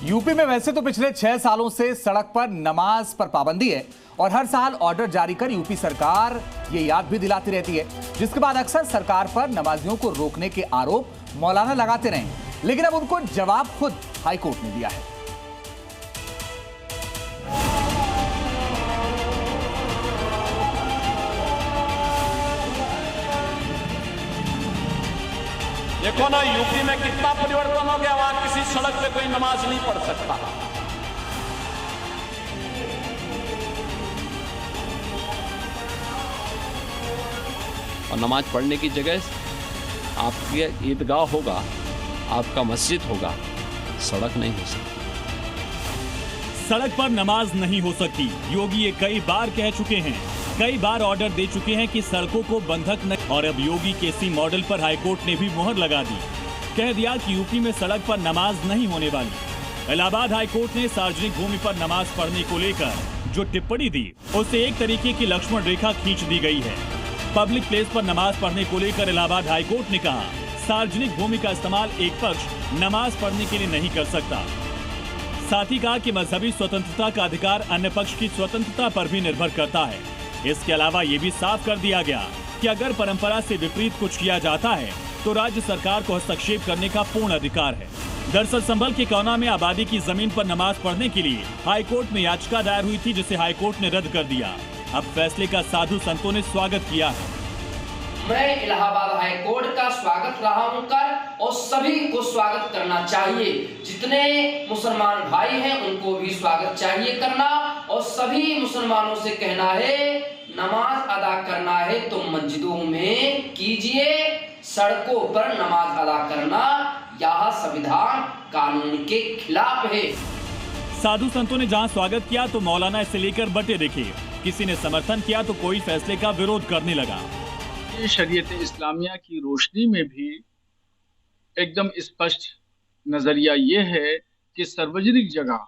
UP में वैसे तो पिछले 6 सालों से सड़क पर नमाज पर पाबंदी है और हर साल ऑर्डर जारी कर यूपी सरकार ये याद भी दिलाती रहती है, जिसके बाद अक्सर सरकार पर नमाजियों को रोकने के आरोप मौलाना लगाते रहे, लेकिन अब उनको जवाब खुद हाईकोर्ट ने दिया है। देखो ना, यूपी में कितना परिवर्तन हो गया। वहां किसी सड़क पे कोई नमाज नहीं पढ़ सकता। और नमाज पढ़ने की जगह आपके ईदगाह होगा, आपका मस्जिद होगा, सड़क नहीं हो सकती। सड़क पर नमाज नहीं हो सकती। योगी ये कई बार कह चुके हैं, कई बार ऑर्डर दे चुके हैं कि सड़कों को बंधक न, और अब योगी के इसी मॉडल पर हाईकोर्ट ने भी मुहर लगा दी। कह दिया कि यूपी में सड़क पर नमाज नहीं होने वाली। इलाहाबाद हाईकोर्ट ने सार्वजनिक भूमि पर नमाज पढ़ने को लेकर जो टिप्पणी दी, उससे एक तरीके की लक्ष्मण रेखा खींच दी गई है। पब्लिक प्लेस पर नमाज पढ़ने को लेकर इलाहाबाद हाईकोर्ट ने कहा, सार्वजनिक भूमि का इस्तेमाल एक पक्ष नमाज पढ़ने के लिए नहीं कर सकता। साथ ही कहा कि मजहबी स्वतंत्रता का अधिकार अन्य पक्ष की स्वतंत्रता पर भी निर्भर करता है। इसके अलावा ये भी साफ कर दिया गया कि अगर परंपरा से विपरीत कुछ किया जाता है तो राज्य सरकार को हस्तक्षेप करने का पूर्ण अधिकार है। दरअसल संभल के कौना में आबादी की जमीन पर नमाज पढ़ने के लिए हाईकोर्ट में याचिका दायर हुई थी, जिसे हाईकोर्ट ने रद्द कर दिया। अब फैसले का साधु संतों ने स्वागत किया है। मैं इलाहाबाद हाईकोर्ट का स्वागत रहा हूं कर, और सभी को स्वागत करना चाहिए। जितने मुसलमान भाई हैं उनको भी स्वागत चाहिए करना, और सभी मुसलमानों से कहना है, नमाज अदा करना है तो मस्जिदों में कीजिए, सड़कों पर नमाज अदा करना यह संविधान कानून के खिलाफ है। साधु संतों ने जहां स्वागत किया तो मौलाना इसे लेकर बटे दिखे। किसी ने समर्थन किया तो कोई फैसले का विरोध करने लगा। शरीयत इस्लामिया की रोशनी में भी एकदम स्पष्ट नजरिया ये है कि सार्वजनिक जगह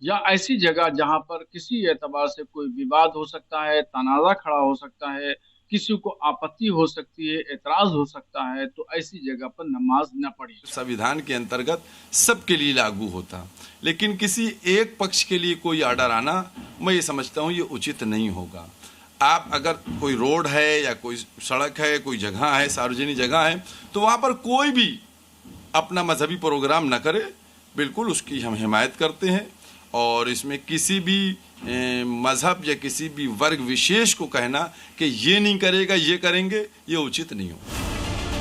या ऐसी जगह जहां पर किसी एतबार से कोई विवाद हो सकता है, तनाज़ा खड़ा हो सकता है, किसी को आपत्ति हो सकती है, एतराज हो सकता है, तो ऐसी जगह पर नमाज न पढ़ी। संविधान के अंतर्गत सबके लिए लागू होता, लेकिन किसी एक पक्ष के लिए कोई ऑर्डर आना, मैं ये समझता हूँ ये उचित नहीं होगा। आप अगर कोई रोड है या कोई सड़क है, कोई जगह है, सार्वजनिक जगह है, तो वहाँ पर कोई भी अपना मजहबी प्रोग्राम न करे, बिल्कुल उसकी हम हिमायत करते हैं। और इसमें किसी भी मजहब या किसी भी वर्ग विशेष को कहना कि ये नहीं करेगा, ये करेंगे, ये उचित नहीं हो।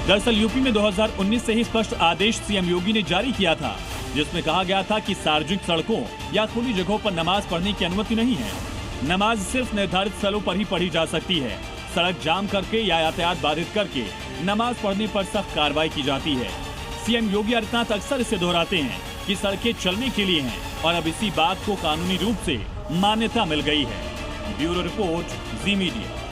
दरअसल यूपी में 2019 से ही स्पष्ट आदेश सीएम योगी ने जारी किया था, जिसमें कहा गया था कि सार्वजनिक सड़कों या खुली जगहों पर नमाज पढ़ने की अनुमति नहीं है। नमाज सिर्फ निर्धारित स्थलों पर ही पढ़ी जा सकती है। सड़क जाम करके या यातायात बाधित करके नमाज पढ़ने पर सख्त कार्रवाई की जाती है। सीएम योगी आदित्यनाथ अक्सर इसे दोहराते हैं कि सड़कें चलने के लिए हैं, और अब इसी बात को कानूनी रूप से मान्यता मिल गई है। ब्यूरो रिपोर्ट, जी मीडिया।